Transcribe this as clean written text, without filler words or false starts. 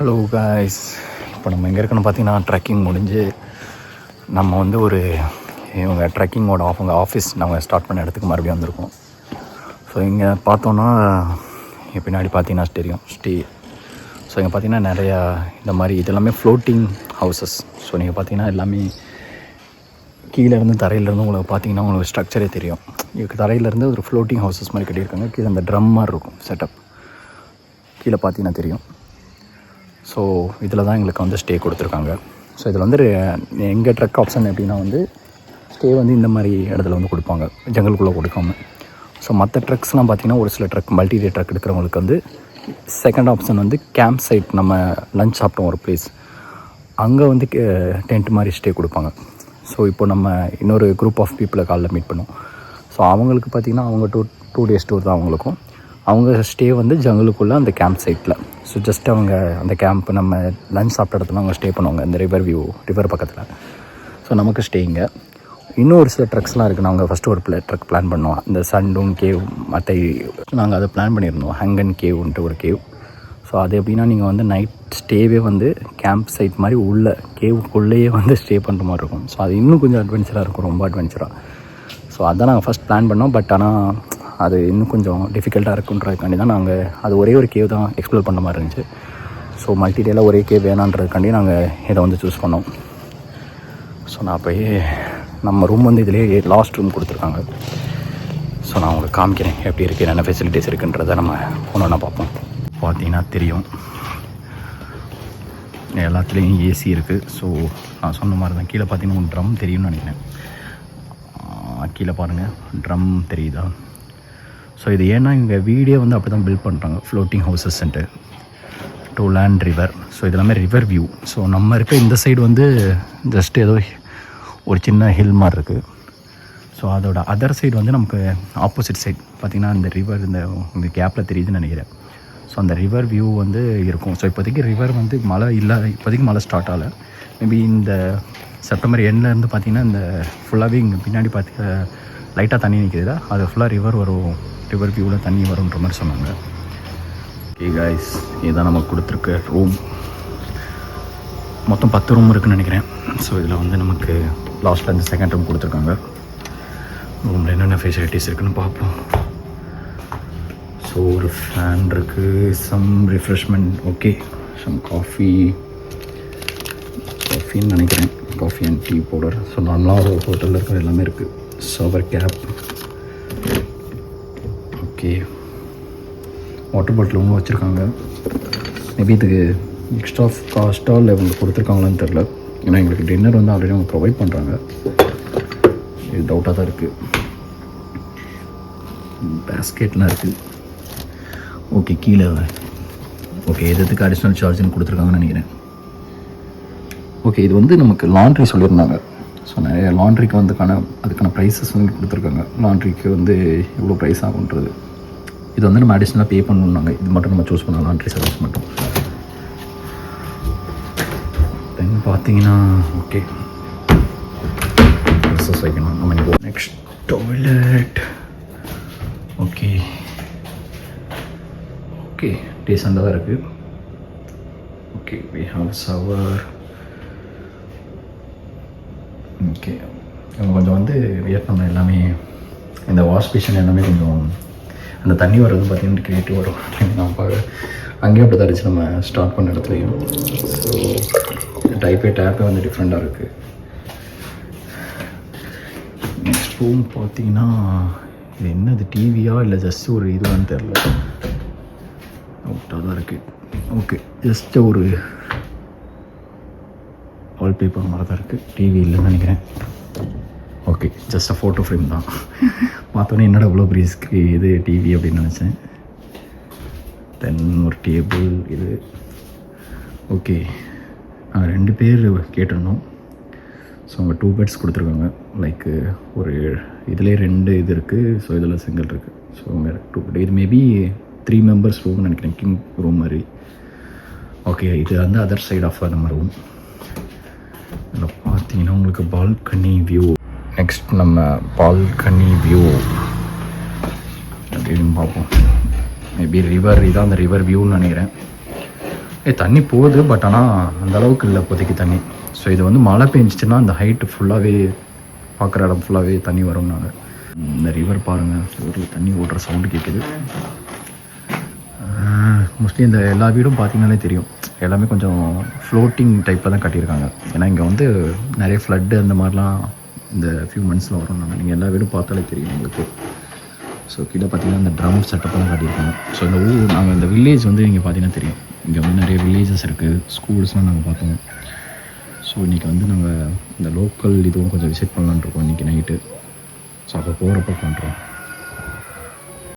Hello guys, இப்போ நம்ம எங்கே இருக்கணும் பார்த்தீங்கன்னா, ட்ரெக்கிங் முடிஞ்சு நம்ம வந்து இவங்க ட்ரெக்கிங்கோட அவங்க ஆஃபீஸ் நாங்கள் ஸ்டார்ட் பண்ண இடத்துக்கு மறுபடியும் வந்திருக்கோம். ஸோ இங்கே பார்த்தோன்னா பின்னாடி பார்த்தீங்கன்னா தெரியும் ஸ்டே. ஸோ இங்கே பார்த்தீங்கன்னா நிறையா இந்த மாதிரி இதெல்லாமே ஃப்ளோட்டிங் ஹவுசஸ். ஸோ நீங்கள் பார்த்தீங்கன்னா எல்லாமே கீழேருந்து தரையிலேருந்து உங்களுக்கு பார்த்தீங்கன்னா உங்களுக்கு ஸ்ட்ரக்சரே தெரியும். இதுக்கு தரையிலேருந்து ஒரு ஃப்ளோட்டிங் ஹவுசஸ் மாதிரி கட்டியிருக்காங்க. கீழே அந்த ட்ரம் மாதிரி இருக்கும் செட்டப், கீழே பார்த்தீங்கன்னா தெரியும். ஸோ இதில் தான் எங்களுக்கு வந்து ஸ்டே கொடுத்துருக்காங்க. ஸோ இதில் வந்து எங்கள் ட்ரக் ஆப்ஷன் எப்படின்னா வந்து ஸ்டே வந்து இந்த மாதிரி இடத்துல வந்து கொடுப்பாங்க, ஜங்கலுக்குள்ளே கொடுக்காம. ஸோ மற்ற ட்ரக்ஸ்லாம் பார்த்திங்கன்னா ஒரு சில ட்ரக் மல்டி டே ட்ரக் எடுக்கிறவங்களுக்கு வந்து செகண்ட் ஆப்ஷன் வந்து கேம்ப் சைட். நம்ம லஞ்ச் சாப்பிட்டோம் ஒரு பிளேஸ், அங்கே வந்து டென்ட் மாதிரி ஸ்டே கொடுப்பாங்க. ஸோ இப்போ நம்ம இன்னொரு குரூப் ஆஃப் பீப்புளை காலைல மீட் பண்ணோம். ஸோ அவங்களுக்கு பார்த்திங்கன்னா அவங்க டூ டேஸ் டூர் தான் அவங்களுக்கும். அவங்க ஸ்டே வந்து ஜங்கலுக்குள்ளே அந்த கேம்ப் சைட்டில். ஸோ ஜஸ்ட் அவங்க அந்த கேம்ப் நம்ம லஞ்ச் சாப்பிட்ட இடத்துல அவங்க ஸ்டே பண்ணுவாங்க, இந்த ரிவர் பக்கத்தில். ஸோ நமக்கு ஸ்டேங்க. இன்னும் ஒரு சில ட்ரக்ஸ்லாம் இருக்குது. நாங்கள் ஃபஸ்ட்டு ஒரு ட்ரக் பிளான் பண்ணோம், இந்த சண்டூன் கேவ் மற்ற நாங்கள் அதை பிளான் பண்ணியிருந்தோம். ஹங்கன் கேவ்ன்ட்டு ஒரு கேவ். ஸோ அது எப்படின்னா நீங்கள் வந்து நைட் ஸ்டேவே வந்து கேம்ப் சைட் மாதிரி உள்ள கேவுக்குள்ளேயே வந்து ஸ்டே பண்ணுற மாதிரி இருக்கும். ஸோ அது இன்னும் கொஞ்சம் அட்வென்ச்சராக இருக்கும், ரொம்ப அட்வென்ச்சராக. ஸோ அதான் நாங்கள் ஃபஸ்ட் பிளான் பண்ணோம். பட் ஆனால் அது இன்னும் கொஞ்சம் டிஃபிகல்ட்டாக இருக்குன்றதுக்காண்டி தான் நாங்கள் அது ஒரே ஒரு கேவ் தான் எக்ஸ்ப்ளோர் பண்ண மாதிரி இருந்துச்சு. ஸோ மல்டிடேயில் ஒரே கேவ் வேணான்றதுக்காண்டி நாங்கள் இதை வந்து சூஸ் பண்ணோம். ஸோ நான் போய் நம்ம ரூம் வந்து இதிலே லாஸ்ட் ரூம் கொடுத்துருக்காங்க. ஸோ நான் உங்களுக்கு காமிக்கிறேன் எப்படி இருக்குது, என்னென்ன ஃபெசிலிட்டிஸ் இருக்குன்றதை நம்ம ஒன்று பார்ப்போம். பார்த்தீங்கன்னா தெரியும் எல்லாத்துலேயும் ஏசி இருக்குது. ஸோ நான் சொன்ன மாதிரி தான் கீழே பார்த்தீங்கன்னா ஒரு ட்ரம் தெரியும்னு நினைக்கிறேன். கீழே பாருங்கள், ட்ரம் தெரியுதா? ஸோ இது ஏன்னா இங்கே வீடே வந்து அப்படி தான் பில்ட் பண்ணுறாங்க, ஃப்ளோட்டிங் ஹவுசஸ்ன்ட்டு டு லேண்ட் ரிவர். ஸோ இது எல்லாமே ரிவர் வியூ. ஸோ நம்ம இருக்க இந்த சைடு வந்து ஜஸ்ட் ஏதோ ஒரு சின்ன ஹில் மாதிரி இருக்குது. ஸோ அதோட அதர் சைடு வந்து நமக்கு ஆப்போசிட் சைட் பார்த்திங்கன்னா இந்த ரிவர் இந்த கேப்பில் தெரியுதுன்னு நினைக்கிறேன். ஸோ அந்த ரிவர் வியூ வந்து இருக்கும். ஸோ இப்போதைக்கு ரிவர் வந்து மழை இல்லை, இப்போதைக்கு மழை ஸ்டார்ட் ஆகலை. மேபி இந்த செப்டம்பர் எண்ட்லேருந்து பார்த்திங்கன்னா இந்த ஃபுல்லாகவே இங்கே பின்னாடி பார்த்து லைட்டாக தண்ணி நிற்கிதுதா, அது ஃபுல்லாக ரிவர் வரும், ரிவர் வியூவில் தண்ணி வரும்ன்ற மாதிரி சொன்னாங்க. ஓகே காய்ஸ், இதுதான் நமக்கு கொடுத்துருக்க ரூம். மொத்தம் 10 ரூம் இருக்குதுன்னு நினைக்கிறேன். ஸோ இதில் வந்து நமக்கு லாஸ்ட்டில் இந்த செகண்ட் ரூம் கொடுத்துருக்காங்க. ரூமில் என்னென்ன ஃபெசிலிட்டிஸ் இருக்குதுன்னு பார்ப்போம். ஸோ ஒரு ஃபேன் இருக்குது, சம் ரிஃப்ரெஷ்மெண்ட், ஓகே, சம் காஃபின்னு நினைக்கிறேன், coffee and tea powder. So நார்மலாக ஒரு ஹோட்டலில் இருக்கிற எல்லாமே இருக்குது. Shower gap, okay, water bottle ஒன்று வச்சுருக்காங்க. மேபி இதுக்கு எக்ஸ்ட்ரா காஸ்ட்டாக இல்லை இவங்க கொடுத்துருக்காங்களான்னு தெரில. ஏன்னா எங்களுக்கு டின்னர் வந்து ஆல்ரெடி அவங்க ப்ரொவைட் பண்ணுறாங்க. இது டவுட்டாக தான் இருக்குது. பேஸ்கெட்லாம் இருக்குது. ஓகே, கீழே ஓகே எதுக்கு அடிஷ்னல் சார்ஜ்னு கொடுத்துருக்காங்கன்னு நினைக்கிறேன். ஓகே, இது வந்து நமக்கு லாண்ட்ரி சொல்லியிருந்தாங்க. ஸோ நிறைய லாண்ட்ரிக்கு அதுக்கான ப்ரைஸஸ் வந்து கொடுத்துருக்காங்க. லாண்ட்ரிக்கு வந்து எவ்வளோ ப்ரைஸ் ஆகுன்றது இது வந்து நம்ம அடிஷ்னலாக பே பண்ணணுன்னாங்க. இது மட்டும் நம்ம சூஸ் பண்ணலாம், லாண்ட்ரி சர்வீஸ் மட்டும். தென் பார்த்தீங்கன்னா ஓகே ப்ரைஸஸ் வைக்கணும் நம்ம. நெக்ஸ்ட் டாய்லெட், ஓகே ஓகே டீசெண்டாக தான் இருக்குது. Okay, we have shower. Okay, இவங்க கொஞ்சம் வந்து வியட்நாமில் எல்லாமே இந்த வாஷ் பேஷன் எல்லாமே கொஞ்சம் அந்த தண்ணி வர்றது பார்த்திங்கன்னா கிரியேட்டிவ் வரும். நம்ம அங்கேயும் அப்படி தான் இருந்துச்சு நம்ம ஸ்டார்ட் பண்ண இடத்துலையும். ஸோ டேப்பே வந்து டிஃப்ரெண்ட்டாக இருக்குது. நெக்ஸ்ட் ரூம் பார்த்திங்கன்னா இது என்னது, டிவியா இல்லை ஜஸ்ட் ஒரு இதுவான்னு தெரில, அவுட்டாக தான் இருக்குது. ஓகே, ஜஸ்ட் ஒரு வால்பேப்பர் மாதிரி தான் இருக்குது, டிவி இல்லைன்னு நினைக்கிறேன். ஓகே, ஜஸ்ட் ஃபோட்டோ ஃப்ரேம் தான். பார்த்தோன்னே என்னடா இவ்வளோ ப்ரீஸ்க்கு இது டிவி அப்படின்னு நினச்சேன். தென் ஒரு டேபிள் இது. ஓகே, நாங்கள் 2 பேர் கேட்டிருந்தோம். ஸோ அவங்க 2 பெட்ஸ் கொடுத்துருக்காங்க. லைக் ஒரு இதிலே 2 இது இருக்குது. ஸோ இதில் சிங்கிள் இருக்குது. ஸோ அவங்க 2 பெட். இது மேபி 3 மெம்பர்ஸ் ரூம்னு நினைக்கிறேன், கிங் ரூம் மாதிரி. ஓகே, இது வந்து அதர் சைட் ஆஃப் நம்ம ரூம். இதில் பார்த்தீங்கன்னா உங்களுக்கு பால்கனி வியூ. நெக்ஸ்ட் நம்ம பால்கனி வியூ அப்படின்னு பார்ப்போம். மேபி ரிவர் இதான் அந்த ரிவர் வியூன்னு நினைக்கிறேன். தண்ணி போகுது, பட் ஆனால் அந்த அளவுக்கு இல்லை இப்போதைக்கு தண்ணி. ஸோ இது வந்து மழை பெஞ்சிச்சுன்னா அந்த ஹைட்டு ஃபுல்லாகவே பார்க்குற இடம் ஃபுல்லாகவே தண்ணி வரும். நாங்கள் இந்த ரிவர் பாருங்கள், ஃப்ளோரில் தண்ணி ஓடுற சவுண்டு கேட்குது. மோஸ்ட்லி இந்த எல்லா வீடும் பார்த்தீங்கன்னாலே தெரியும், எல்லாமே கொஞ்சம் ஃப்ளோட்டிங் டைப்பில் தான் கட்டியிருக்காங்க. ஏன்னா இங்கே வந்து நிறைய ஃப்ளட்டு அந்த மாதிரிலாம் இந்த ஃபியூ மந்த்ஸில் வரும். நாங்கள் நீங்கள் எல்லா வீடும் பார்த்தாலே தெரியும் உங்களுக்கு. ஸோ கீழே பார்த்தீங்கன்னா இந்த ட்ரம் செட்டப்பெல்லாம் காட்டியிருக்காங்க. ஸோ இந்த நாங்கள் இந்த வில்லேஜ் வந்து இங்கே பார்த்தீங்கன்னா தெரியும், இங்கே வந்து நிறைய வில்லேஜஸ் இருக்குது, ஸ்கூல்ஸ்லாம் நாங்கள் பார்த்தோம். ஸோ இன்றைக்கி வந்து நாங்கள் இந்த லோக்கல் இதுவும் கொஞ்சம் விசிட் பண்ணலான்னு இருக்கோம் இன்றைக்கி நைட்டு. ஸோ அப்போ போகிறப்ப பண்ணுறோம்.